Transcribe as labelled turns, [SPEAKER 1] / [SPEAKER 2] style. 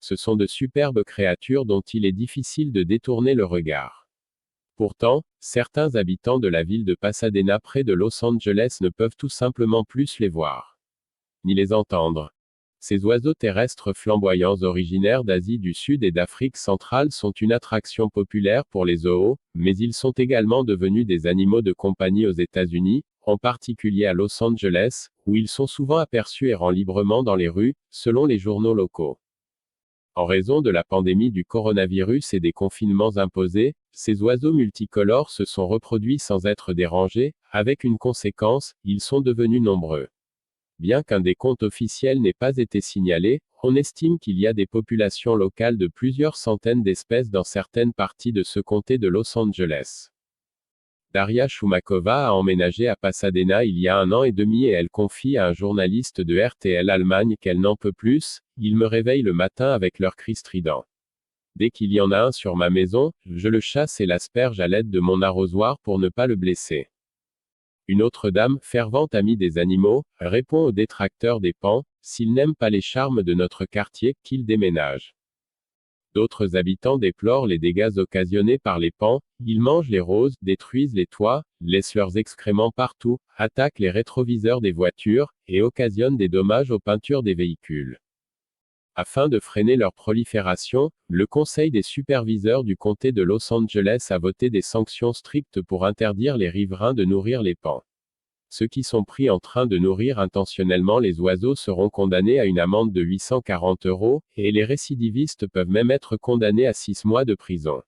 [SPEAKER 1] Ce sont de superbes créatures dont il est difficile de détourner le regard. Pourtant, certains habitants de la ville de Pasadena près de Los Angeles ne peuvent tout simplement plus les voir, ni les entendre. Ces oiseaux terrestres flamboyants originaires d'Asie du Sud et d'Afrique centrale sont une attraction populaire pour les zoos, mais ils sont également devenus des animaux de compagnie aux États-Unis, en particulier à Los Angeles, où ils sont souvent aperçus errant librement dans les rues, selon les journaux locaux. En raison de la pandémie du coronavirus et des confinements imposés, ces oiseaux multicolores se sont reproduits sans être dérangés, avec une conséquence, ils sont devenus nombreux. Bien qu'un décompte officiel n'ait pas été signalé, on estime qu'il y a des populations locales de plusieurs centaines d'espèces dans certaines parties de ce comté de Los Angeles. Daria Shumakova a emménagé à Pasadena il y a 1 an et demi et elle confie à un journaliste de RTL Allemagne qu'elle n'en peut plus, il me réveille le matin avec leurs cris stridents. Dès qu'il y en a un sur ma maison, je le chasse et l'asperge à l'aide de mon arrosoir pour ne pas le blesser. Une autre dame, fervente amie des animaux, répond aux détracteurs des paons, s'ils n'aiment pas les charmes de notre quartier, qu'ils déménagent. D'autres habitants déplorent les dégâts occasionnés par les paons, ils mangent les roses, détruisent les toits, laissent leurs excréments partout, attaquent les rétroviseurs des voitures, et occasionnent des dommages aux peintures des véhicules. Afin de freiner leur prolifération, le Conseil des superviseurs du comté de Los Angeles a voté des sanctions strictes pour interdire les riverains de nourrir les paons. Ceux qui sont pris en train de nourrir intentionnellement les oiseaux seront condamnés à une amende de 840 €, et les récidivistes peuvent même être condamnés à 6 mois de prison.